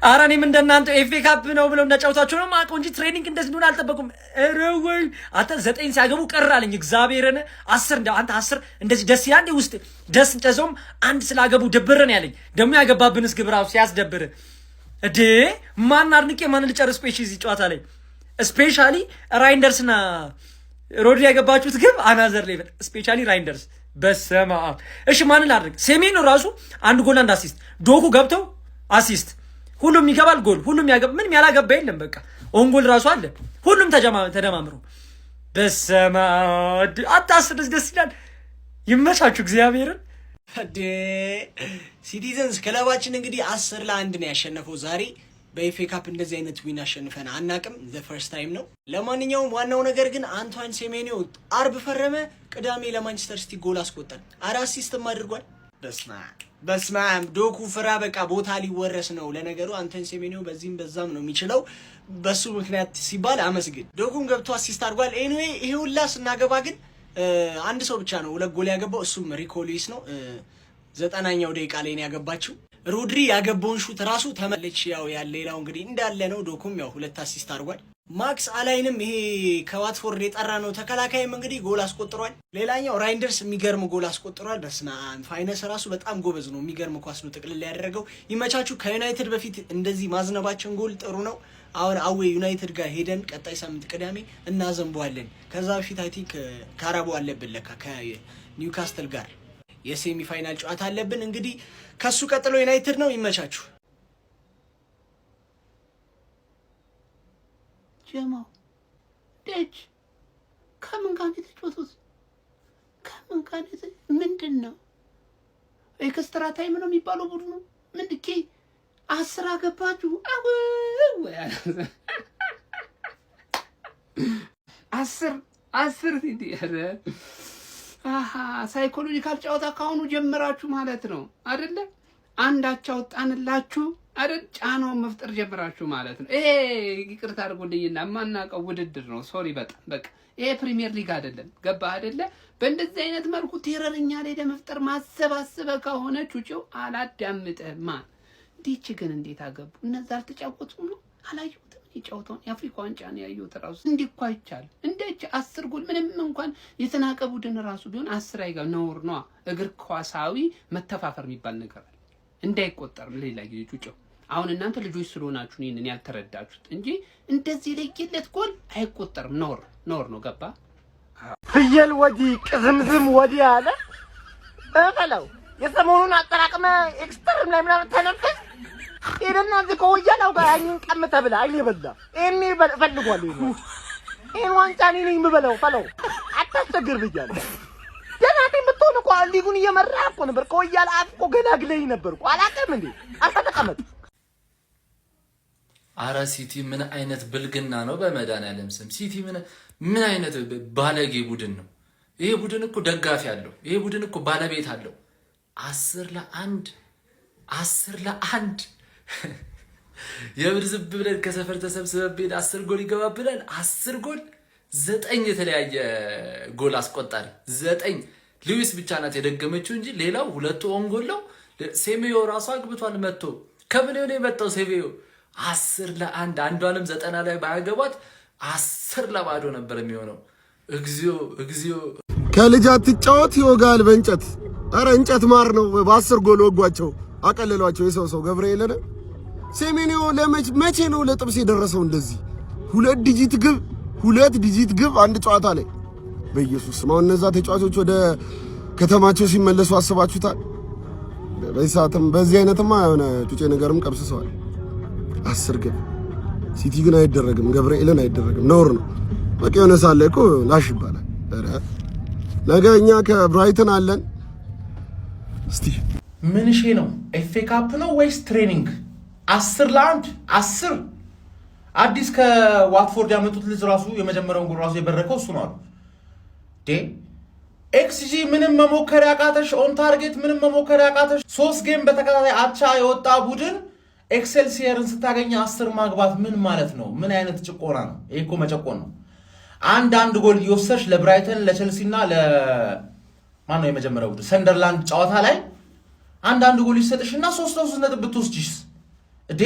አራኔም እንደናንተ ኤፍኤ ካፕ ነው ብለው እንዳጫውታቸው ነው ማቆ እንጂ ትሬኒንግ እንደዚህ እንደሆነ አልጠበቁም። ኧረ ወይ አንተ 9 ሲያገቡ ቀራልኝ እግዚአብሔርን 10 እንደ አንተ 10 እንደዚህ ደስ ይላል ውስጥ ደስ እንጨዘውም አንድ ስላገቡ ደብረን ያለኝ ደግሞ ያገባብንስ ግብራው ሲያስደብር እዴ ማን አድንቄ ማን ልጨርስ ስፔሻሊ እዚህ ጨዋታ ላይ ስፔሻሊ ራይንደርስና ሮድሪ ያገባችሁት ግብ አናዘር ሌቭል ስፔሻሊ ራይንደርስ በሰማ እሺ ማን ላድርግ ሴሜኖ ራሱ አንድ ጎል አንድ አሲስት ዶኩ ገብተው አሲስት ሁሉም ይገባል ጎል ሁሉም ያገባ ምንም ያላገባ የለም በቃ ኦን ጎል ራሱ አለ ሁሉም ተደማምሮ በሰማ አታስብ ደስ ይላል ይመቻችሁ እግዚአብሔርን አዴ ሲቲዘንስ ክለባችን እንግዲህ 10-1 ነው ያሸነፈው ዛሬ በኤፍኤ ካፕ እንደዚህ አይነት ዊን አሸንፈን አናቅም ዘ ፈርስት ታይም ነው ለማንኛውም ዋናው ነገር ግን አንቷን ሴሜኒዮ አርብ ፈረመ ቅዳሜ ለማንቸስተር ሲቲ ጎል አስቆጠረ አሲስትም አድርጓል በስማም ዶኩ ፍራ በቃ ቦታ ሊወረስ ነው ለነገሩ አንተን ሴሜኒዮ በዚህም በዛም ነው የሚችለው በሱ ምክንያት ሲባል አመስግን ዶኩም ገብቶ አሲስት አድርጓል ኤኒዌይ ይሄ ሁላ ስናገባ ግን አንድ ሰው ብቻ ነው ሁለት ጎል ያገባው እሱም ሪኮ ሉዊስ ነው 90ኛው ደቂቃ ላይ ነው ያገባችው ሮድሪ ያገባውን ሹት ራሱ ተመለች ያው ሌላው እንግዲህ እንዳለ ነው ዶኩም ያው ሁለት አሲስት አድርጓል ማክስ አላይንም ይሄ ከዋትፎርድ የጠራ ነው ተከላካይም እንግዲህ ጎል አስቆጥሯል ሌላኛው ራይንደርስ የሚገርም ጎል አስቆጥሯል በስናን ፋይናንስ ራሱ በጣም ጎበዝ ነው የሚገርም ኳስ ነው ጥቅልል ያደረገው ይመቻቹ ከዩናይትድ በፊት እንደዚህ ማዝነባችን ጎል ጥሩ ነው አሁን አዌ ዩናይትድ ጋር ሄደን ቀጣይ ሳምንት ቅዳሜ እናዘንበዋለን ከዛ በፊት አይ ቲንክ ካራቦ አለብን ለካ ከኒውካስትል ጋር የሴሚ ፋይናል ጨዋታ አለብን እንግዲህ ከሱ ቀጥሎ ዩናይትድ ነው ይመቻቹ ጀማው ደጅ ከምን ጋር ተጫወቱት ከምን ጋር ምንድነው ኤክስትራ ታይም ነው የሚባለው ቡድኑ ምንድኪ 10 አገባችሁ አው 10 ሲዲያረ ሳይኮሎጂካል ጨዋታ ካሁኑ ጀምራችሁ ማለት ነው አይደለ አንዳቸው ወጣንላችሁ አይደል ጫናውን መፍጠር ጀምራችሁ ማለት ነው ይሄ ይቅርታ አድርጉልኝና ማናቀው ውድድር ነው ሶሪ በቃ ይሄ ፕሪሚየር ሊግ አይደለም ገባ አይደለ በእንደዚህ አይነት መልኩ ቴረርኛ ላይ ለመፍጠር ማሰባሰበ ከሆነ ቹጪው አላዳምጠማ ዲች ግን እንዴት አገቡ እነዛ አልተጫወቱም ነው አላየሁትም ይጫወቱን የአፍሪካ ዋንጫ ነው ያየሁት ራሱ እንዲኳ ይቻል እንደች 10 ጎል ምንም እንኳን የተናቀ ቡድን ራሱ ቢሆን 10 አይጋ ነውር ነው እግር ኳሳዊ መተፋፈር የሚባል ነገር እንዳይቆጠር ሌላ ጊዜ ጩጬው አሁን እናንተ ልጆች ስለሆናችሁ እኔን ያልተረዳችሁት እንጂ እንደዚህ ለይለት ጎል አይቆጠርም ነውር ነው ገባ ፍየል ወዲ ቅዝምዝም ወዲ አለ እፈለው የሰሞኑን አጠራቅመ ኤክስትሪም ላይ ምናምን ተነፈስ ይደና ዝቆ ወያለው ጋር አይን ቀምተ ብላ አይን ይበላ እኔ ፈልጓል ይሄን ዋንጫኒ ነኝ የምበለው ፈለው አታስቸግር ብያለሁ ደናቴ ምትሆን እኮ ሊጉን እየመራ እኮ ነበር ቆያል አፍቆ ገላግለኝ ነበር እኮ አላቀም እንዴ አታተቀመጥ አራ ሲቲ ምን አይነት ብልግና ነው በመድኃኒዓለም ስም ሲቲ ምን አይነት ባለጌ ቡድን ነው ይሄ ቡድን እኮ ደጋፊ አለው ይሄ ቡድን እኮ ባለቤት አለው 10-1 የብርዝብ ብለን ከሰፈር ተሰብስበን 10 ጎል ይገባብናል 10 ጎል 9 የተለያየ ጎል አስቆጣሪ 9 ሉዊስ ብቻ ናት የደገመችው እንጂ ሌላው ሁለቱ ኦን ጎል ነው ሴሜዮ ራሱ አግብቷል መጥቶ ከምን ነው የመጣው ሴሜዮ 10-1 አንዷንም 90 ላይ ባያገባት 10-0 ነበር የሚሆነው እግዚኦ ከልጅ አትጫወት ይወጋል በእንጨት አረ እንጨት ማር ነው በ10 ጎል ወጓቸው አቀለሏቸው የሰው ገብርኤልን ሴሜኒዮ መቼ ነው ለጥብስ የደረሰው እንደዚህ 2 ዲጂት ግብ አንድ ጨዋታ ላይ በኢየሱስ ማው እነዛ ተጫዋቾች ወደ ከተማቸው ሲመለሱ አስባችሁታል በሰዓትም በዚህ አይነትማ የሆነ ጩጬ ነገርም ቀብስሰዋል 10 ግብ ሲቲ ግን አይደረግም ገብርኤልን አይደረግም ነውር ነው በቃ የሆነ ሳለ እኮ ላሽ ይባላል አረ ነገኛ ከብራይተን አለን እስቲ ምን እሺ ነው ኤፍኤ ካፕ ነው ወይስ ትሬኒንግ 10-1 10 አዲስ ከዋትፎርድ ያመጡት ልጅ ራሱ የመጀመሪያውን ጎል ራሱ የበረከው እሱ ነው አሉ ኤክስጂ ምንም መሞከር ያቃተሽ ኦን ታርጌት ምንም መሞከር ያቃተሽ 3 ጌም በተከታታይ አቻ የወጣ ቡድን ኤክሴልሲየርን ስታገኝ 10 ማግባት ምን ማለት ነው ምን አይነት ጭቆና ነው ይሄ እኮ መጨቆን ነው አንድ ጎል ይወሰሽ ለብራይተን ለቸልሲና ለማን ነው የመጀመሪያው ቡድን ሰንደርላንድ ጨዋታ ላይ አንድ ጎል ይሰጥሽና 3 ነጥብ ብትወስጂስ እዴ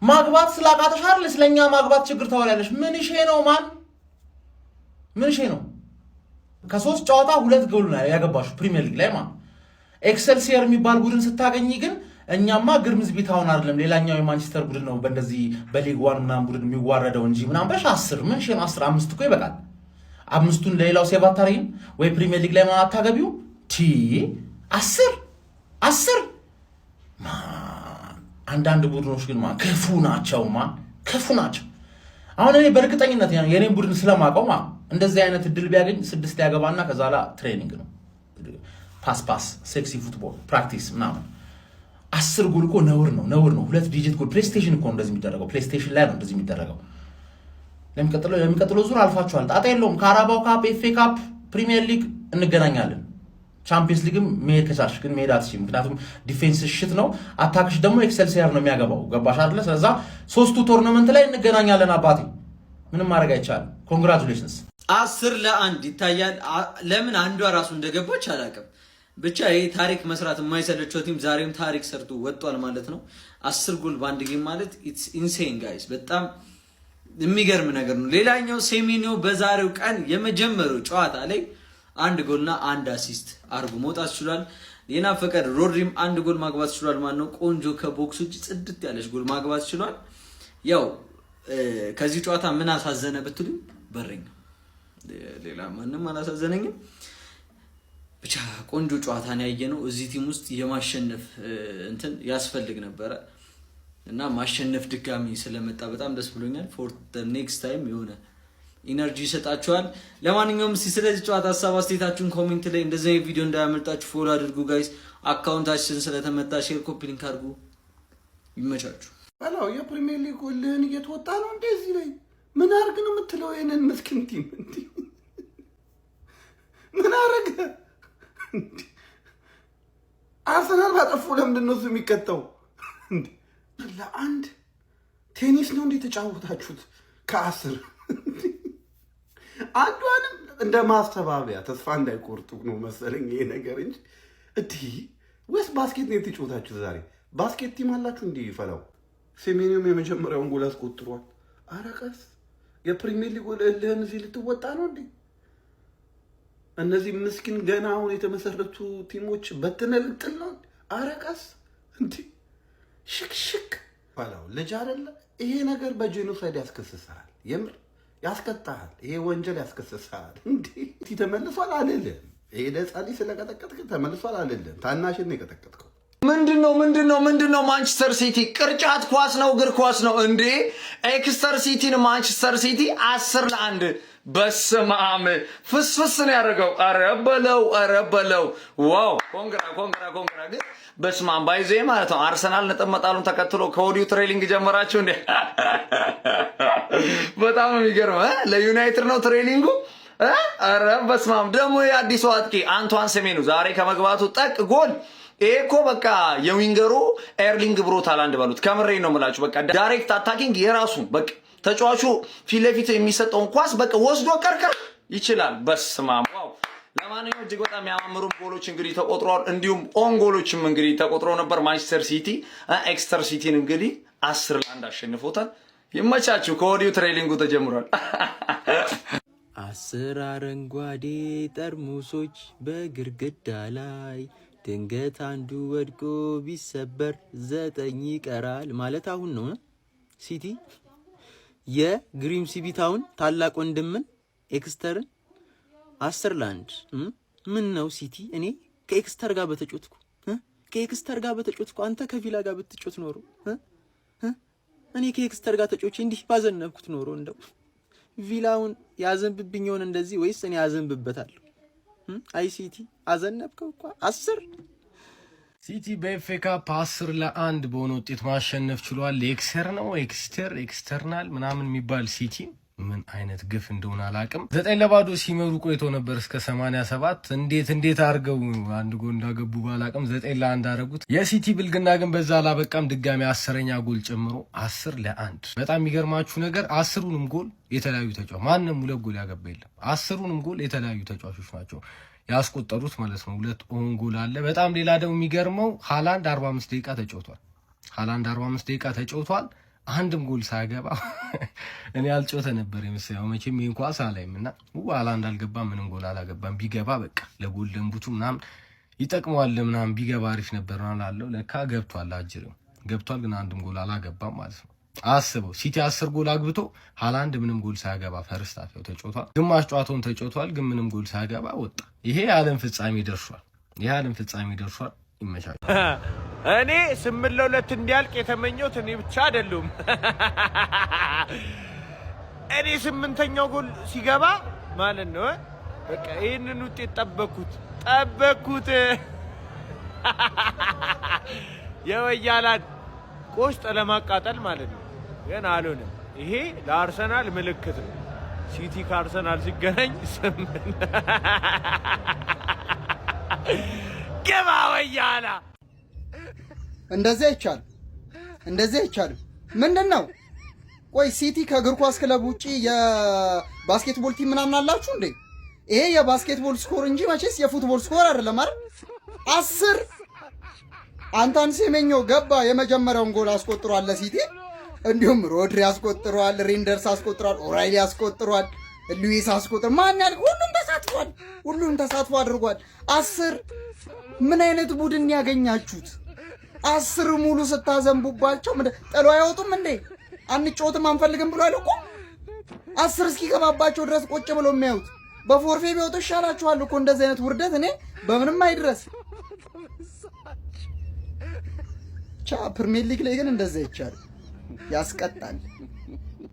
ማግባት ስላቃተሽ አይደል ስለኛ ማግባት ችግር ታወራለሽ? ምን እሺ ነው ማን ምን እሺ ነው? ከ3 ጨዋታ 2 ጎል ነው ያገባሽው ፕሪሚየር ሊግ ላይ ማለት ኤክሰልሲየር የሚባል ቡድን ስታገኝ ግን እኛማ ግርምዝቢ ታውን አይደለም ሌላኛው የማንቸስተር ቡድን ነው በእንደዚህ በሊግ 1 ምናምን ቡድን የሚዋረደው እንጂ ምናምን በሽ 10 ምን እሺ ነው 10 5 እኮ ይበቃል። 5ቱን ለሌላው ሴባታሪም ወይ ፕሪሚየር ሊግ ላይ ማን አታገቢው ቲ 10 አንዳንድ ቡድኖች ግን ማን ክፉ ናቸው አሁን እኔ በእርግጠኝነት የኔን ቡድን ስለማውቀው እንደዚህ አይነት እድል ቢያገኝ 6 ያገባና ከዛላ ትሬኒንግ ነው ፓስ ሴክሲ ፉትቦል ፕራክቲስ ምናምን 10 ጎል እኮ ነውር ነው 2 ዲጂት ጎል ፕሌይስቴሽን እኮ እንደዚህ የሚደረገው ፕሌይስቴሽን ላይ ነው እንደዚህ የሚደረገው። ለሚቀጥለው ዙር አልፋችኋል ጣጣ የለውም። ካራባው ካፕ ኤፍኤ ካፕ ፕሪሚየር ሊግ እንገናኛለን። ቻምፒየንስ ሊግም መሄድ ከቻልሽ ግን መሄድ አትችይም። ምክንያቱም ዲፌንስ ሽት ነው አታክሽ ደግሞ ኤክሰልሲየር ነው የሚያገባው ገባሽ አይደለ? ስለዛ 3ቱ ቶርናመንት ላይ እንገናኛለን አባቴ ምንም ማድረግ አይቻልም። ኮንግራቹሌሽንስ 10-1 ይታያል። ለምን አንዷ ራሱ እንደገባች አላውቅም። ብቻ ይሄ ታሪክ መስራት የማይሰለቸው ቲም ዛሬም ታሪክ ሰርቶ ወጥቷል ማለት ነው። 10 ጎል በአንድ ጌም ማለት ኢትስ ኢንሴን ጋይስ፣ በጣም የሚገርም ነገር ነው። ሌላኛው ሴሜኒዮ በዛሬው ቀን የመጀመሪያው ጨዋታ ላይ 1 ጎልና 1 አሲስት አርጎ መውጣት ችሏል። የናፈቀድ ሮድሪም 1 ጎል ማግባት ችሏል ማለት ነው። ቆንጆ ከቦክስ ውጭ ጽድት ያለች ጎል ማግባት ችሏል። ያው ከዚህ ጨዋታ ምን አሳዘነ ብትሉ በረኛ ሌላ ማንንም አላሳዘነኝም። ብቻ ቆንጆ ጨዋታ ነው ያየነው። እዚህ ቲም ውስጥ የማሸነፍ እንትን ያስፈልግ ነበረ እና ማሸነፍ ድጋሚ ስለመጣ በጣም ደስ ብሎኛል። ፎር ዘ ኔክስት ታይም የሆነ ኢነርጂ ይሰጣችኋል። ለማንኛውም ስለዚህ ጨዋታ ሀሳብ አስተያየታችሁን ኮሜንት ላይ እንደዚህ ቪዲዮ እንዳያመልጣችሁ ፎሎ አድርጉ ጋይስ። አካውንታችን ስለተመታ ሼር ኮፒ ሊንክ አድርጉ። ይመቻችሁ። በላው የፕሪሚየር ሊግ ጎልህን እየተወጣ ነው እንደዚህ ላይ ምን አርግ ነው የምትለው? የነን ምስኪን ቲም ምን አረገ? አርሰናል ባጠፉ ለምንድን ነው የሚቀጣው? ለአንድ ቴኒስ ነው እንዴ ተጫወታችሁት? ከ10 አንዷንም እንደ ማስተባበያ ተስፋ እንዳይቆርጡ ነው መሰለኝ ይሄ ነገር እንጂ ወይስ ባስኬት ነው የተጫወታችሁት ዛሬ? ባስኬት ቲም አላችሁ እንዴ? ይፈላው ሴሜኒዮም የመጀመሪያውን ጎል አስቆጥሯል። አረቀስ የፕሪሚየር ሊግ ጎል እልህን እዚህ ልትወጣ ነው እንዴ? እነዚህ ምስኪን ገና አሁን የተመሰረቱ ቲሞች በትነልጥል ነው። አረቀስ እንዴ ሽክሽክ ባላው ልጅ አይደለ ይሄ ነገር በጄኖሳይድ ያስከስሳል። የምር ያስቀጣል። ይሄ ወንጀል ያስከስሳል። እንዴ ተመልሷል አልልም። ይሄ ለጻሊ ስለቀጠቀጥክ ተመልሷል አልልም። ታናሽን ነው የቀጠቀጥከው። ምንድነው ማንቸስተር ሲቲ ቅርጫት ኳስ ነው እግር ኳስ ነው እንዴ? ኤክስተር ሲቲን ማንቸስተር ሲቲ 10-1 በስማም ፍስፍስ ነው ያደረገው። ኧረ በለው ዋው! ኮንግራ ግን በስማም ባይዜ ማለት ነው። አርሰናል ነጥብ መጣሉን ተከትሎ ከወዲሁ ትሬሊንግ ጀመራችሁ እንዴ? በጣም ነው የሚገርመው። ለዩናይትድ ነው ትሬሊንጉ። ኧረ በስማም ደግሞ የአዲሱ አጥቂ አንቷን ሴሜኒዮ ዛሬ ከመግባቱ ጠቅ ጎል። ይሄ እኮ በቃ የዊንገሩ ኤርሊንግ ብሮት ሃላንድ ባሉት ከምሬ ነው የምላችሁ። በቃ ዳይሬክት አታኪንግ የራሱ በቃ ተጫዋቹ ፊት ለፊት የሚሰጠውን ኳስ በቃ ወስዶ ቀርቀር ይችላል። በስማም ዋው! ለማንኛውም እጅግ በጣም ያማምሩ ጎሎች እንግዲህ ተቆጥረዋል። እንዲሁም ኦን ጎሎችም እንግዲህ ተቆጥረው ነበር። ማንቸስተር ሲቲ ኤክስተር ሲቲን እንግዲህ 10-1 አሸንፎታል። ይመቻችሁ። ከወዲሁ ትሬሊንጉ ተጀምሯል። 10 አረንጓዴ ጠርሙሶች በግርግዳ ላይ ድንገት አንዱ ወድቆ ቢሰበር 9 ይቀራል ማለት አሁን ነው። ሲቲ የግሪም ሲቢታውን ታላቅ ወንድምን ኤክስተርን 10-1 ምን ነው ሲቲ? እኔ ከኤክስተር ጋር በተጮትኩ አንተ ከቪላ ጋር ብትጮት ኖሮ እኔ ከኤክስተር ጋር ተጮቼ እንዲህ ባዘነብኩት ኖሮ እንደው ቪላውን ያዘንብብኝ ይሆን እንደዚህ ወይስ እኔ ያዘንብበታለሁ? አይ ሲቲ አዘነብከው እኮ 10 ሲቲ በኤፍኤ ካፕ 10-1 በሆነ ውጤት ማሸነፍ ችሏል። ኤክስተርናል ምናምን የሚባል ሲቲ ምን አይነት ግፍ እንደሆነ አላውቅም። 9-0 ሲመሩ ቆይቶ ነበር እስከ 87። እንዴት አድርገው አንድ ጎል እንዳገቡ ባላውቅም 9-1 አደረጉት። የሲቲ ብልግና ግን በዛ አላበቃም። ድጋሚ 10ኛ ጎል ጨምሮ 10-1። በጣም የሚገርማችሁ ነገር 10ሩንም ጎል የተለያዩ ተጫዋቾች ማንንም 2 ጎል ያገባ የለም። 10ሩንም ጎል የተለያዩ ተጫዋቾች ናቸው ያስቆጠሩት ማለት ነው። 2 ኦን ጎል አለ። በጣም ሌላ ደግሞ የሚገርመው ሃላንድ 45 ደቂቃ ተጫውቷል። አንድም ጎል ሳያገባ እኔ አልጮተ ነበር የመሰለው። መቼም ይሄን ኳስ አላይምና ሃላንድ አልገባ ምንም ጎል አላገባም። ቢገባ በቃ ለጎል ደንቡቱ ምናምን ይጠቅመዋል ምናምን ቢገባ አሪፍ ነበር ነው አላለው። ለካ ገብቷል፣ አጅሬው ገብቷል፣ ግን አንድም ጎል አላገባም ማለት ነው። አስበው ሲቲ 10 ጎል አግብቶ ሃላንድ ምንም ጎል ሳያገባ ፈርስት ሃፍ ተጫውቷል። ግማሽ ጨዋታውን ተጫውቷል፣ ግን ምንም ጎል ሳያገባ ወጣ። ይሄ የዓለም ፍጻሜ ደርሷል። የዓለም ፍጻሜ ደርሷል። ይመቻል። እኔ 8-2 እንዲያልቅ የተመኘሁት እኔ ብቻ አይደሉም። እኔ 8ኛው ጎል ሲገባ ማለት ነው በቃ ይሄንን ውጤት ጠበኩት። የወያላን ቆስጥ ለማቃጠል ማለት ነው፣ ግን አልሆነም። ይሄ ለአርሰናል ምልክት ነው። ሲቲ ከአርሰናል ሲገናኝ 8 ገባ ወያላ። እንደዚህ አይቻልም። ምንድነው? ቆይ ሲቲ ከእግር ኳስ ክለብ ውጪ የባስኬትቦል ቲም ምናምን አላችሁ እንዴ? ይሄ የባስኬትቦል ስኮር እንጂ መቼስ የፉትቦል ስኮር አይደለም አይደል? 10 አንቶን ሴሜኞ ገባ፣ የመጀመሪያውን ጎል አስቆጥሯል ለሲቲ። እንዲሁም ሮድሪ አስቆጥሯል፣ ሪንደርስ አስቆጥሯል፣ ኦራይሊ አስቆጥሯል፣ ሉዊስ አስቆጥሯል። ማን ያልክ ሁሉም ተሳትፎ አድርጓል። 10 ምን አይነት ቡድን ያገኛችሁት? 10 ሙሉ ስታዘንቡባቸው ጥሎ አይወጡም እንዴ? አንጮትም አንፈልግም ብሎ አይልቁ 10 እስኪገባባቸው ድረስ ቁጭ ብሎ የሚያዩት። በፎርፌ ቢወጡ ይሻላችኋል እኮ እንደዚህ አይነት ውርደት እኔ በምንም አይድረስ። ፕሪሚየር ሊግ ላይ ግን እንደዚህ ይቻላል፣ ያስቀጣል።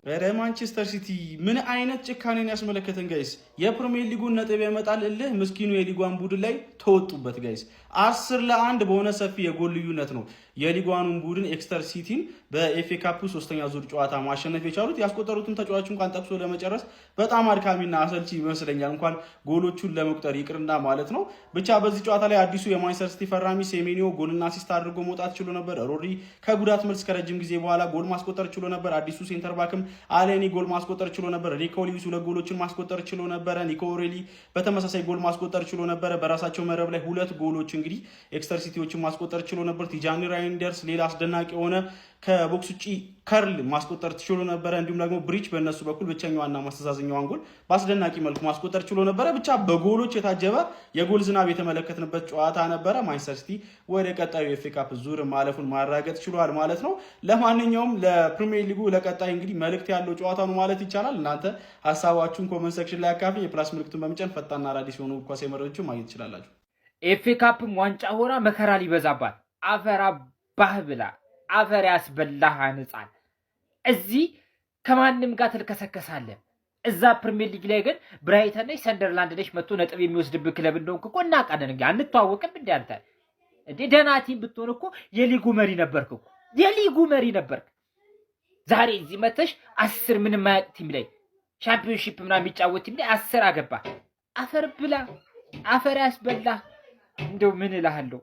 ኧረ ማንቸስተር ሲቲ ምን አይነት ጭካኔን ያስመለከተን ጋይስ። የፕሪሚየር ሊጉን ነጥብ ያመጣል እልህ ምስኪኑ የሊጓን ቡድን ላይ ተወጡበት ጋይስ። 10-1 በሆነ ሰፊ የጎል ልዩነት ነው የሊጓኑን ቡድን ኤክስተር ሲቲን በኤፍኤ ካፕ 3ኛ ዙር ጨዋታ ማሸነፍ የቻሉት። ያስቆጠሩትን ተጫዋች እንኳን ጠቅሶ ለመጨረስ በጣም አድካሚና አሰልቺ ይመስለኛል፣ እንኳን ጎሎቹን ለመቁጠር ይቅርና ማለት ነው። ብቻ በዚህ ጨዋታ ላይ አዲሱ የማንቸስተር ሲቲ ፈራሚ ሴሜኒዮ ጎልና አሲስት አድርጎ መውጣት ችሎ ነበር። ሮድሪ ከጉዳት መልስ ከረጅም ጊዜ በኋላ ጎል ማስቆጠር ችሎ ነበር። አዲሱ ሴንተር ባክም አሌኒ ጎል ማስቆጠር ችሎ ነበር። ሪኮ ሉዊስ 2 ጎሎችን ማስቆጠር ችሎ ነበር። ኒኮ ኦሬሊ በተመሳሳይ ጎል ማስቆጠር ችሎ ነበር። በራሳቸው መረብ ላይ 2 ጎሎች እንግዲህ ኤክስተር ሲቲዎችን ማስቆጠር ችሎ ነበር። ቲጃኒ ራይንደርስ ሌላ አስደናቂ የሆነ ከቦክስ ውጪ ከርል ማስቆጠር ችሎ ነበር። እንዲሁም ደግሞ ብሪች በእነሱ በኩል ብቸኛዋና ማስተዛዘኛዋን ጎል በአስደናቂ መልኩ ማስቆጠር ችሎ ነበረ። ብቻ በጎሎች የታጀበ የጎል ዝናብ የተመለከትንበት ጨዋታ ነበረ። ማንቸስተር ሲቲ ወደ ቀጣዩ የኤፍኤ ካፕ ዙር ማለፉን ማረጋገጥ ችሏል ማለት ነው። ለማንኛውም ለፕሪሚየር ሊጉ ለቀጣይ እንግዲህ መልእክት ያለው ጨዋታ ነው ማለት ይቻላል። እናንተ ሀሳባችሁን ኮመንት ሴክሽን ላይ አካፍሉ። የፕላስ ምልክቱን በመጫን ፈጣንና አዳዲስ የሆኑ ኳስ መረጃዎችን ማግኘት ትችላላችሁ። ኤፍኤ ካፕም ዋንጫ ሆና መከራ ሊበዛባት አፈር አባህ ብላ አፈር ያስበላህ አንጻን እዚህ ከማንም ጋር ትልከሰከሳለህ። እዛ ፕሪሚየር ሊግ ላይ ግን ብራይተን ነሽ ሰንደርላንድ ነሽ መጥቶ ነጥብ የሚወስድብህ ክለብ እንደሆንክ እኮ እናውቃለን። እንግዲህ አንተዋወቅም እንዴ አንተ? እንዴ ደህና ቲም ብትሆን እኮ የሊጉ መሪ ነበርክ እኮ የሊጉ መሪ ነበርክ። ዛሬ እዚህ መተሽ 10 ምንም ማያውቅ ቲም ላይ ሻምፒዮንሺፕ ምናምን የሚጫወት ቲም ላይ 10 አገባ። አፈር ብላ አፈር ያስበላህ። እንደው ምን እልሃለሁ?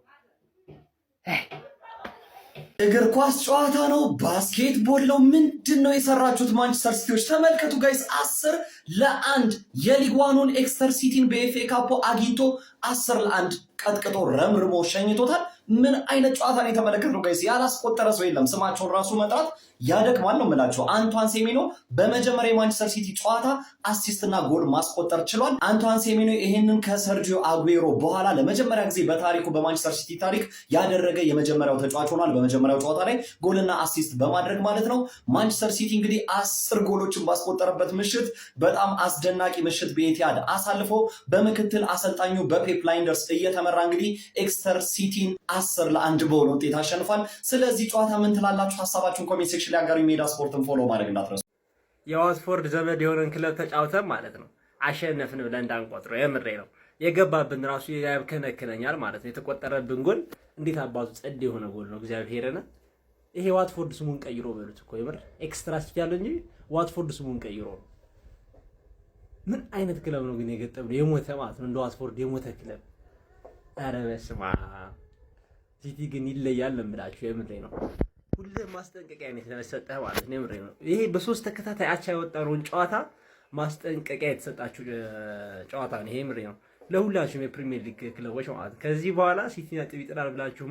እግር ኳስ ጨዋታ ነው፣ ባስኬትቦል ነው። ምንድን ነው የሰራችሁት ማንቸስተር ሲቲዎች? ተመልከቱ ጋይስ፣ 10-1 የሊግ ዋኑን ኤክስተር ሲቲን በኤፍኤ ካፖ አግኝቶ 10-1 ቀጥቅጦ ረምርሞ ሸኝቶታል። ምን አይነት ጨዋታ ነው የተመለከትነው ጋይስ? ያላስቆጠረ ሰው የለም። ስማቸውን ራሱ መጥራት ያደክማል ነው የምላቸው። አንቷን ሴሜኖ በመጀመሪያ የማንቸስተር ሲቲ ጨዋታ አሲስትና ጎል ማስቆጠር ችሏል። አንቷን ሴሜኖ ይህንን ከሰርጂዮ አጉዌሮ በኋላ ለመጀመሪያ ጊዜ በታሪኩ በማንቸስተር ሲቲ ታሪክ ያደረገ የመጀመሪያው ተጫዋች ሆኗል። በመጀመሪያው ጨዋታ ላይ ጎልና አሲስት በማድረግ ማለት ነው። ማንቸስተር ሲቲ እንግዲህ 10 ጎሎችን ባስቆጠረበት ምሽት በጣም አስደናቂ ምሽት በኤቲሃድ አሳልፎ በምክትል አሰልጣኙ በፔፕ ላይንደርስ እየተመራ እንግዲህ ኤክስተር ሲቲን 10-1 በሆነ ውጤት አሸንፏል። ስለዚህ ጨዋታ ምን ትላላችሁ? ሀሳባችሁን ኮሜንት ሴክሽን ላይ አጋሪ ሜዳ ስፖርትን ፎሎ ማድረግ እንዳትረሱ። የዋትፎርድ ዘመድ የሆነን ክለብ ተጫውተን ማለት ነው አሸነፍን ብለን እንዳንቆጥረው የምሬ ነው። የገባብን ራሱ ያብከነክነኛል ማለት ነው። የተቆጠረብን ጎል እንዴት አባቱ ጸድ የሆነ ጎል ነው። እግዚአብሔርና ይሄ ዋትፎርድ ስሙን ቀይሮ በሉት እኮ የምር ኤክስትራ ሲቲ ያለው እንጂ ዋትፎርድ ስሙን ቀይሮ ነው። ምን አይነት ክለብ ነው ግን የገጠመው? የሞተ ማለት ነው እንደ ዋትፎርድ የሞተ ክለብ። ኧረ በስመ አብ ሲቲ ግን ይለያል ለምላችሁ የምሬ ነው። ሁሌ ማስጠንቀቂያ ነው የተሰጠህ ማለት ነው የምሬ ነው። ይሄ በ3 ተከታታይ አቻ የወጣነውን ጨዋታ ማስጠንቀቂያ የተሰጣችሁ ጨዋታ ነው። ይሄ የምሬ ነው ለሁላችሁም የፕሪሚየር ሊግ ክለቦች ማለት ከዚህ በኋላ ሲቲ ነጥብ ይጥላል ብላችሁ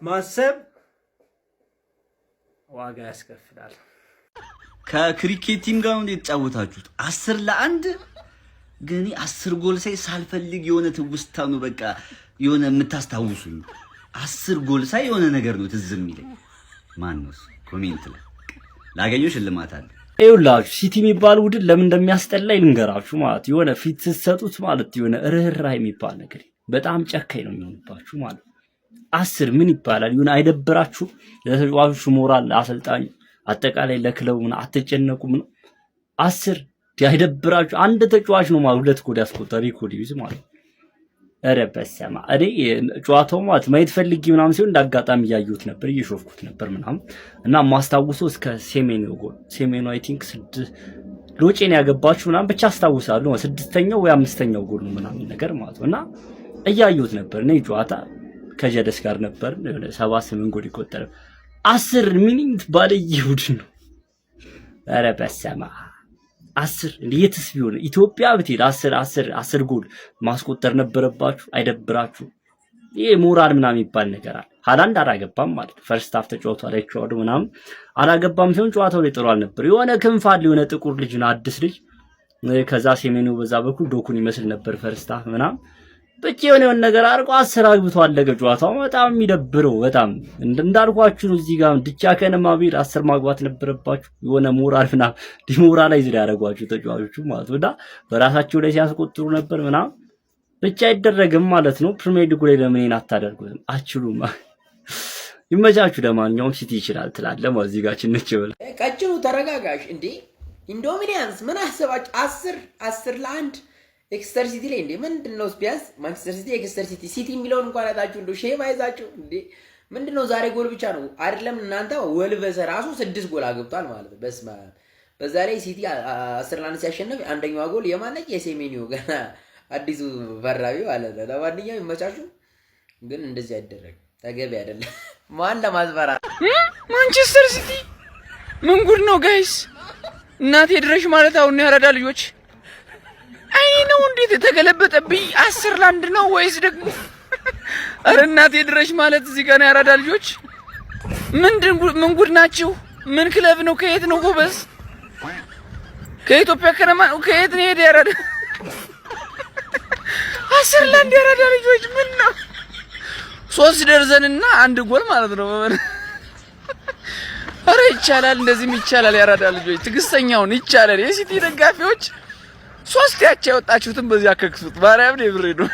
ማሰብ ዋጋ ያስከፍላል። ከክሪኬት ቲም ጋር ነው የተጫወታችሁት 10-1 ግን 10 ጎል ሳይ ሳልፈልግ የሆነ ትውስታ ነው በቃ የሆነ የምታስታውሱኝ 10 ጎል ሳይ የሆነ ነገር ነው ትዝ የሚለኝ ማን ነው ኮሜንት ላይ ላገኘው ሽልማት አለ ይኸውላችሁ ሲቲ የሚባል ቡድን ለምን እንደሚያስጠላኝ ልንገራችሁ ማለት የሆነ ፊት ስትሰጡት ማለት የሆነ ርህራሄ የሚባል ነገር በጣም ጨካኝ ነው የሚሆንባችሁ ማለት 10 ምን ይባላል የሆነ አይደብራችሁ ለተጫዋቾቹ ሞራል አሰልጣኝ አጠቃላይ ለክለቡ ምን አትጨነቁ ምን 10 አይደብራችሁ አንድ ተጫዋች ነው ማለት 2 ጎል ያስቆጠረ ሪኮርድ ይዝ ማለት ኧረ በስመ አብ እኔ ጨዋታው ማለት ማየት ፈልጌ ምናምን ሲሆን እንዳጋጣሚ ያዩት ነበር እየሾፍኩት ነበር ምናምን እና ማስታውሰው እስከ ሴሜኒዮ ጎል ሴሜኒዮ አይ ቲንክ 6 ሎጬን ያገባችሁ ምናምን ብቻ አስታውሳለሁ 6ኛው ወይ 5ኛው ጎል ነው ምናምን ነገር ማለት ነው እና እያዩት ነበር እኔ ጨዋታ ከጀደስ ጋር ነበር 7-8 ጎል ይቆጠረ 10 ሚኒት ባለየ ቡድን ነው ኧረ በስመ አብ 10 እንዴትስ ቢሆን ኢትዮጵያ ብትሄድ 10 ጎል ማስቆጠር ነበረባችሁ አይደብራችሁ ይሄ ሞራል ምናምን የሚባል ነገር አለ ሃላንድ አላገባም ማለት ፈርስት ሃፍ ተጫውቷል አይቻለሁ ምናምን አላገባም ሲሆን ጨዋታው ላይ ጥሩ አልነበር የሆነ ክንፍ አለ የሆነ ጥቁር ልጅ ነው አዲስ ልጅ ከዛ ሴሜኒዮ በዛ በኩል ዶኩን ይመስል ነበር ፈርስት ሃፍ ምናምን ብቻ የሆነ ነገር አርቆ 10 አግብቶ አለቀ ጨዋታው በጣም የሚደብረው በጣም እንዳልኳችሁ ነው እዚህ ጋር ድቻ ከነማ ቢል 10 ማግባት ነበረባችሁ የሆነ ሞራልና ዲሞራላይዝ ያደረጓችሁ ተጫዋቾቹ ማለት ነው በራሳቸው ላይ ሲያስቆጥሩ ነበር ምናምን ብቻ አይደረግም ማለት ነው ፕሪሚየር ሊግ ላይ ለምን አታደርጉትም አችሉም ይመቻችሁ ለማንኛውም ሲቲ ይችላል ትላለ ማለት እዚህ ጋር ችንች ይበል ቀጭኑ ተረጋጋሽ እንዴ ኢንዶሚኒያንስ ምን አሰባችሁ 10-1 ኤክስተር ሲቲ ላይ እንዴ ምንድነው ቢያንስ ማንቸስተር ሲቲ ኤክስተር ሲቲ የሚለውን እንኳን አጣችሁ እንዴ ሼም አይዛችሁ እንዴ ምንድነው ዛሬ ጎል ብቻ ነው አይደለም እናንተ ወልቨስ ራሱ 6 ጎል አግብቷል ማለት በስማ በዛ ላይ ሲቲ 10-1 ሲያሸንፍ አንደኛው ጎል የማነች የሴሜኒዮ ገና አዲሱ ፈራቢ ማለት ነው ለማንኛውም ይመቻችሁ ግን እንደዚህ አይደረግ ተገቢ አይደለም ማን ለማዝበራ ማንቸስተር ሲቲ ምን ጉድ ነው ጋይስ እናቴ ድረሽ ማለት አሁን ያረዳ ልጆች አይ ነው እንዴት የተገለበጠብኝ 10-1 ነው ወይስ ደግሞ አረ እናቴ ድረሽ ማለት እዚህ ጋር ያራዳ ልጆች ምን ጉድ ናችሁ ምን ክለብ ነው ከየት ነው ጎበዝ ከኢትዮጵያ ከነማ ከየት ነው ሄደ ያራዳ 10-1 ያራዳ ልጆች ምን ነው 3 ደርዘንና 1 ጎል ማለት ነው አረ ይቻላል እንደዚህም ይቻላል ያራዳ ልጆች ትግስተኛውን ይቻላል የሲቲ ደጋፊዎች 3 ያቻ ያወጣችሁትን በዚህ አከክሱት ማርያም ነው ብሬ ነው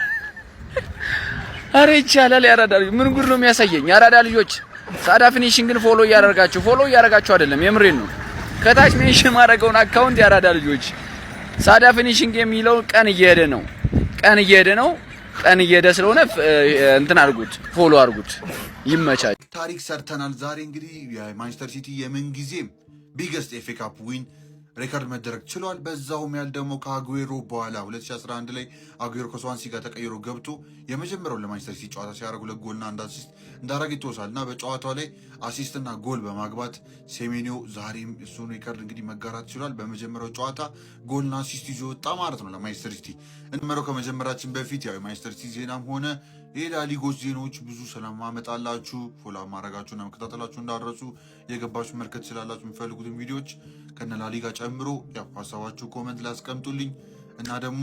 አረ ይቻላል ያራዳ ልጅ ምን ጉድ ነው የሚያሳየኝ ያራዳ ልጆች ሳዳ ፊኒሺንግን ፎሎ እያደረጋችሁ አይደለም የምሬን ነው ከታች ሜንሽን ማድረገውን አካውንት ያራዳ ልጆች ሳዳ ፊኒሺንግ የሚለው ቀን እየሄደ ስለሆነ እንትን አድርጉት ፎሎ አድርጉት ይመቻች ታሪክ ሰርተናል ዛሬ እንግዲህ የማንቸስተር ሲቲ የምን ጊዜም ቢገስት ኤፍ ኤ ካፕ ዊን ሪካርድ መደረግ ችሏል በዛውም ያል ደግሞ ከአጉዌሮ በኋላ 2011 ላይ አጉዌሮ ከስዋንሲ ጋር ተቀይሮ ገብቶ የመጀመሪያው ለማንቸስተር ሲቲ ጨዋታ ሲያደርግ 2 ጎልና 1 አሲስት እንዳደረገ ይተወሳል እና በጨዋታው ላይ አሲስትና ጎል በማግባት ሴሜኒዮ ዛሬም እሱን ሪካርድ እንግዲህ መጋራት ችሏል በመጀመሪያው ጨዋታ ጎልና አሲስት ይዞ ወጣ ማለት ነው ለማንቸስተር ሲቲ እንመረው ከመጀመራችን በፊት ያው የማንቸስተር ሲቲ ዜናም ሆነ ሌላ ሊጎች ዜናዎች ብዙ ስለማመጣላችሁ ፎሎ ማድረጋችሁና መከታተላችሁ እንዳረሱ የገባችሁ መልከት ስላላችሁ የሚፈልጉትን ቪዲዮዎች ከነ ላሊጋ ጨምሮ ያው ሐሳባችሁ ኮሜንት ላይ አስቀምጡልኝ እና ደግሞ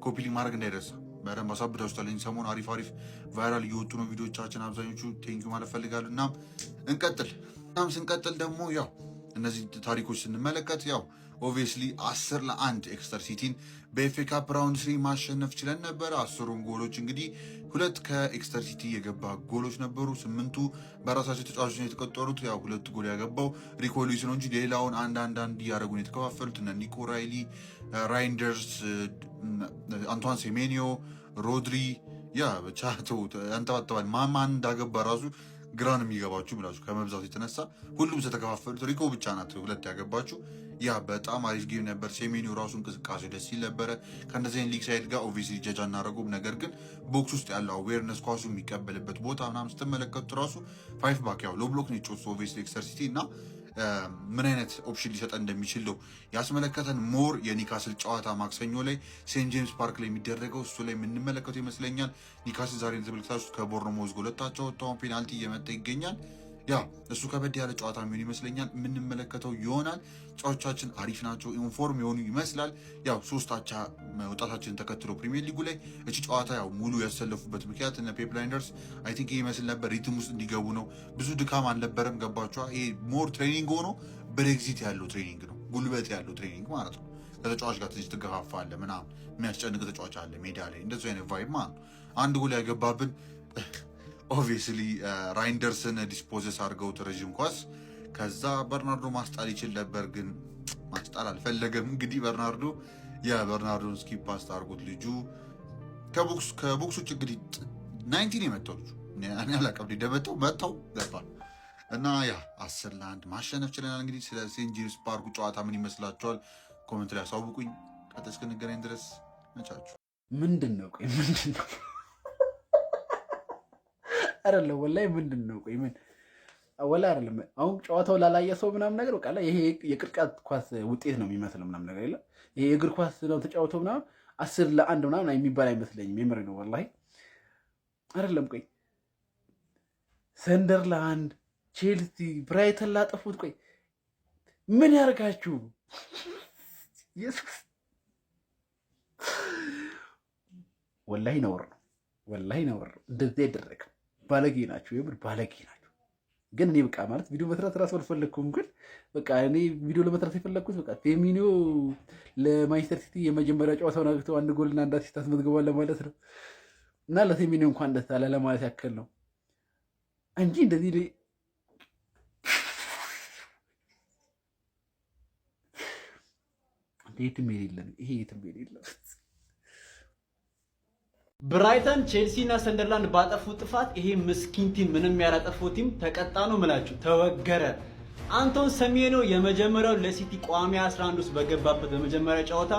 ኮፒ ሊንክ ማድረግ እንዳይረሳ በደንብ አሳብዳችሁታለኝ ሰሞን አሪፍ ቫይራል እየወጡ ነው ቪዲዮቻችን አብዛኞቹ ቴንኪው ማለት ፈልጋለሁ እና ስንቀጥል ደግሞ ያው እነዚህ ታሪኮች ስንመለከት ያው ኦብቪየስሊ 10-1 ኤክስተር ሲቲን በኤፍኤ ካፕ ራውንድ 3 ማሸነፍ ችለን ነበር 10ሩም ጎሎች እንግዲህ 2 ከኤክስተር ሲቲ የገባ ጎሎች ነበሩ 8ቱ በራሳቸው ተጫዋቾች ነው የተቆጠሩት ያው 2 ጎል ያገባው ሪኮ ሉዊስ ነው እንጂ ሌላውን አንድ እያደረጉ ነው የተከፋፈሉት እና ኒኮ ራይሊ ራይንደርስ አንቷን ሴሜኒዮ ሮድሪ ያ ብቻ አንተባተባል ማን እንዳገባ ራሱ ግራን የሚገባችሁ ብላችሁ ከመብዛቱ የተነሳ ሁሉም ስለተከፋፈሉት ሪኮ ብቻ ናት 2 ያገባችሁ ያ በጣም አሪፍ ጌም ነበር ሴሜኒዮ ራሱ እንቅስቃሴ ደስ ይል ነበረ ከእንደዚህ ሊግ ሳይድ ጋር ኦብቪየስሊ ጀጃ እናደረጉም ነገር ግን ቦክስ ውስጥ ያለው አዌርነስ ኳሱ የሚቀበልበት ቦታ ምናምን ስትመለከቱት ራሱ 5 ባክ ያው ሎ ብሎክ ነው የጮት ኦብቪየስሊ ኤክስተር ሲቲ እና ምን አይነት ኦፕሽን ሊሰጠን እንደሚችል ነው ያስመለከተን ሞር የኒካስል ጨዋታ ማክሰኞ ላይ ሴንት ጄምስ ፓርክ ላይ የሚደረገው እሱ ላይ የምንመለከተው ይመስለኛል ኒካስል ዛሬ ተመልክታችሁ ከቦርንሞዝ ጎለታቸው ወጣው ፔናልቲ እየመጣ ይገኛል ያው እሱ ከበድ ያለ ጨዋታ የሚሆን ይመስለኛል። የምንመለከተው ይሆናል። ጨዋታዎቻችን አሪፍ ናቸው፣ ኢንፎርም የሆኑ ይመስላል። ያው 3 አቻ መውጣታችንን ተከትሎ ፕሪሚየር ሊጉ ላይ እቺ ጨዋታ ያው ሙሉ ያሰለፉበት ምክንያት እነ ፔፕ ብላይንደርስ አይ ቲንክ ይሄ ይመስል ነበር። ሪትም ውስጥ እንዲገቡ ነው። ብዙ ድካም አልነበረም። ገባችኋ? ይሄ ሞር ትሬኒንግ ሆኖ ብሬግዚት ያለው ትሬኒንግ ነው፣ ጉልበት ያለው ትሬኒንግ ማለት ነው። ከተጫዋች ጋር ትንሽ ትገፋፋለህ ምናምን፣ የሚያስጨንቅ ተጫዋች አለ ሜዳ ላይ፣ እንደዚህ አይነት ቫይብ ማለት ነው። አንድ ጎል ያገባብን ኦብቪየስሊ ራይንደርስን ዲስፖዘስ አድርገውት ረዥም ኳስ። ከዛ በርናርዶ ማስጣል ይችል ነበር፣ ግን ማስጣል አልፈለገም። እንግዲህ በርናርዶን ስኪፕ ፓስ አድርጎት ልጁ ከቦክስ ውጭ እንግዲህ 19 የመታው ልጁ እኔ አላውቅም ደመጣው መታው ገባል እና ያ 10-1 ማሸነፍ ችለናል። እንግዲህ ስለ ሴንት ጄምስ ፓርኩ ጨዋታ ምን ይመስላችኋል? ኮሜንት ላይ አሳውቁኝ። ቀጥታ እስክንገናኝ ድረስ መቻችሁ። ምንድነው ቆይ ምንድነው አይደለም ወላሂ ምንድነው ቆይ ምን ወላሂ አይደለም። አሁን ጨዋታው ላላየ ሰው ምናምን ነገር በቃ ይሄ የቅርጫት ኳስ ውጤት ነው የሚመስለው ምናምን ነገር የለም። ይሄ የእግር ኳስ ነው ተጫውተው ምናምን 10-1 ምናምን የሚባል አይመስለኝም። የምር ነው ወላሂ አይደለም። ቆይ ሰንደርላንድ፣ ቼልሲ፣ ብራይተን ላጠፉት ቆይ ምን ያርጋችሁ? ኢየሱስ ወላሂ ነውር ነው፣ ወላሂ ነውር ነው። እንደዚህ አይደረግም። ባለጌ ናቸው፣ የምር ባለጌ ናቸው። ግን እኔ በቃ ማለት ቪዲዮ መስራት እራሱ አልፈለግኩም። ግን በቃ እኔ ቪዲዮ ለመስራት የፈለግኩት በቃ ፌሚኒዮ ለማንቸስተር ሲቲ የመጀመሪያ ጨዋታውን አግብተው 1 ጎልና 1 አሲስት አስመዝግቧል ለማለት ነው። እና ለፌሚኒዮ እንኳን ደስ አለ ለማለት ያክል ነው እንጂ እንደዚህ የትም የሌለን ይሄ የትም የሌለን ብራይተን፣ ቼልሲ እና ሰንደርላንድ ባጠፉት ጥፋት ይሄ ምስኪን ቲም ምንም ያላጠፋው ቲም ተቀጣ ነው ምላችሁ፣ ተወገረ። አንቶን ሰሜኖ የመጀመሪያው ለሲቲ ቋሚ 11 ውስጥ በገባበት በመጀመሪያ ጨዋታ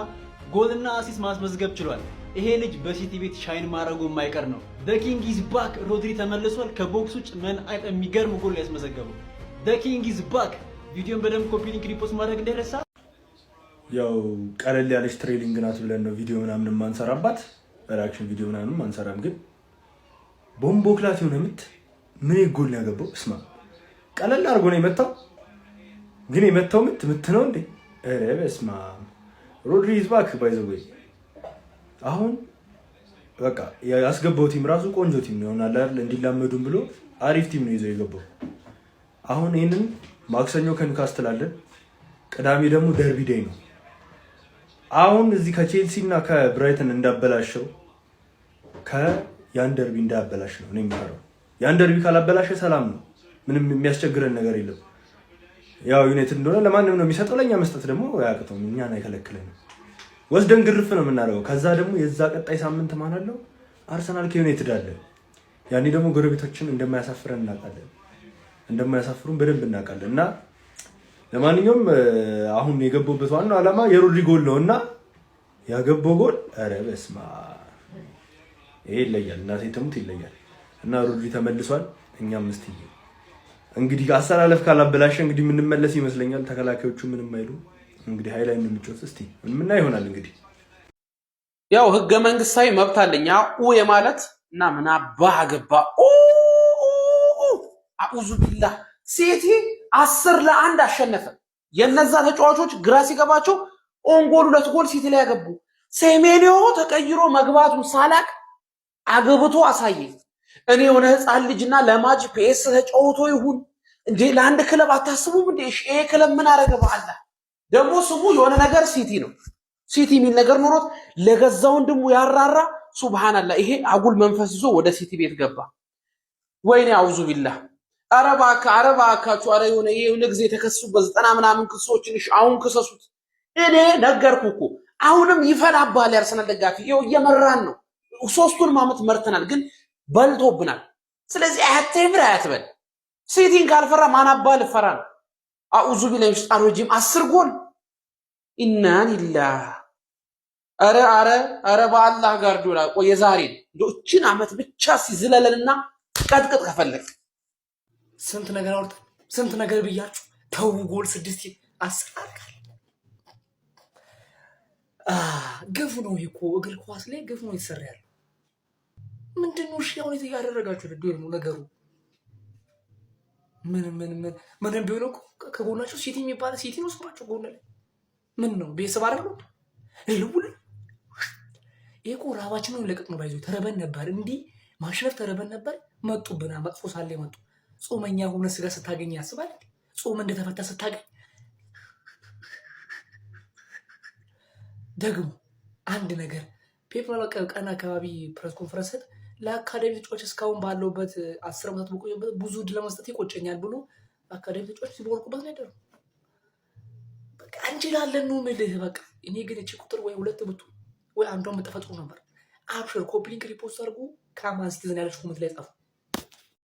ጎልና አሲስት ማስመዝገብ ችሏል። ይሄ ልጅ በሲቲ ቤት ሻይን ማድረጉ የማይቀር ነው። ዘ ኪንግ ኢዝ ባክ። ሮድሪ ተመልሷል። ከቦክስ ውጭ ምን አይነት የሚገርም ጎል ያስመዘገበው። ዘ ኪንግ ኢዝ ባክ። ቪዲዮን በደንብ ኮፒ ሊንክ ሪፖስት ማድረግ እንዳይረሳ። ያው ቀለል ያለች ትሬኒንግ ናት ብለን ነው ቪዲዮ ምናምን ማንሰራባት፣ ሪአክሽን ቪዲዮ ምናምን ማንሰራም። ግን ቦምቦ ክላት የሆነ ምት ምን ጎል ነው ያገባው? እስማ ቀለል አድርጎ ነው የመታው። ግን የመታው ምት ነው እንዴ? ኧረ በስማ ሮድሪ ኢዝ ባክ ባይ ዘ ዌይ። አሁን በቃ ያስገባው ቲም ራሱ ቆንጆ ቲም ነው ይሆናል አይደል? እንዲላመዱም ብሎ አሪፍ ቲም ነው ይዘው የገባው። አሁን ይሄንን ማክሰኞ ከኒውካስትል አለን፣ ቅዳሜ ደግሞ ደርቢ ዴይ ነው። አሁን እዚህ ከቼልሲ እና ከብራይተን እንዳበላሸው ከያን ደርቢ እንዳበላሽ ነው እኔ የምፈራው። ያን ደርቢ ካላበላሸ ሰላም ነው፣ ምንም የሚያስቸግረን ነገር የለም። ያው ዩናይትድ እንደሆነ ለማንም ነው የሚሰጠው፣ ለኛ መስጠት ደግሞ አያቅተውም፣ እኛን አይከለክለንም። ወስደን ግርፍ ነው የምናደርገው። ከዛ ደግሞ የዛ ቀጣይ ሳምንት ማን አለው? አርሰናል ከዩናይትድ አለ። ያኔ ደግሞ ጎረቤቶችን እንደማያሳፍረን እናውቃለን፣ እንደማያሳፍሩን በደንብ እናውቃለን። እና ለማንኛውም አሁን የገባበት ዋናው ዓላማ የሮድሪ ጎል ነው እና ያገባው ጎል ኧረ በስመ አብ ይሄ ይለያል፣ እናቴ ትሙት ይለያል። እና ሮድሪ ተመልሷል። እኛም እስቲ እንግዲህ አሰላለፍ ካላበላሸ እንግዲህ የምንመለስ ይመስለኛል። ተከላካዮቹ ምንም አይሉ እንግዲህ ሃይላይ ነው የሚጮት። እስቲ ምን ይሆናል እንግዲህ ያው ህገ መንግስታዊ መብት አለኝ የማለት እና ምን አባህ ገባ አኡዙ ቢላህ ሲቲ 10-1 አሸነፈ። የነዛ ተጫዋቾች ግራ ሲገባቸው ኦንጎል 2 ጎል ሲቲ ላይ ያገቡ። ሴሜኒዮ ተቀይሮ መግባቱን ሳላቅ አገብቶ አሳየኝ። እኔ የሆነ ህፃን ልጅና ለማጅ ፒኤስ ተጫውቶ ይሁን እንዴ ለአንድ ክለብ አታስቡም እንዴ? ይሄ ክለብ ምን አረገ? በአላ ደግሞ ስሙ የሆነ ነገር ሲቲ ነው። ሲቲ የሚል ነገር ኖሮት ለገዛ ወንድሙ ያራራ። ሱብሃንአላህ ይሄ አጉል መንፈስ ይዞ ወደ ሲቲ ቤት ገባ። ወይኔ አውዙ ቢላህ። አረባካችሁ አረ የሆነ ጊዜ የተከሰሱበት 90 ምናምን ክሶችን አሁን ክሰሱት። እኔ ነገርኩ እኮ አሁንም ይፈላባል። ያርሰናል ደጋፊ ይኸው እየመራን ነው። 3ቱን ዓመት መርተናል፣ ግን በልቶብናል። ስለዚህ አያተምር አያትበል። ሲቲን ካልፈራ ማናባል ፈራ ነው። አኡዙ ቢላሂ ሚነሸይጣኒ ረጂም 10 ጎል ኢና ሊላህ። አረ በአላህ ጋር ዶላ ቆየ ዛሬ እቺን ዓመት ብቻ ሲዝለለንና ቀጥቅጥ ከፈለክ ስንት ነገር አውርተን ስንት ነገር ብያችሁ ተው። ጎል 6 10 አርጋል። ግፍ ነው እኮ እግር ኳስ ላይ ግፍ ነው ይሰራል። ምንድነው? እሺ አሁን ያደረጋችሁ ነው ነገሩ። ምንም ቢሆን እኮ ከጎናቸው ሲቲ የሚባል ሲቲ ነው ስማቸው ጎን ላይ ምን ነው ቤተሰብ አይደለም ልውል ይሄ እኮ ራባችንን ለቀቅ ነው ባይዞ ተረበን ነበር እንዲህ ማሽነፍ ተረበን ነበር መጡብና መጥፎ ሳለ መጡ ጾመኛ ሆነ ስጋ ስታገኝ ያስባል ጾም እንደተፈታ ስታገኝ ደግሞ አንድ ነገር ፔፕ ቀን አካባቢ ፕሬስ ኮንፈረንስ ለአካዳሚ ተጫዋች እስካሁን ባለውበት 10 ዓመታት በቆየበት ብዙ ድል ለመስጠት ይቆጨኛል ብሎ አካዳሚ ተጫዋች ሲቦርቁበት ነው ያደረው። በቃ እንችላለን ነው የምልህ። በቃ እኔ ግን እቺ ቁጥር ወይ 2 ብቱ ወይ አንዷን መጠፈጥሩ ነበር። አብሽር ኮፒ ሊንክ ሪፖስት አድርጉ። ካማን ሲቲዝን ያለች ኮሜንት ላይ ጻፉ።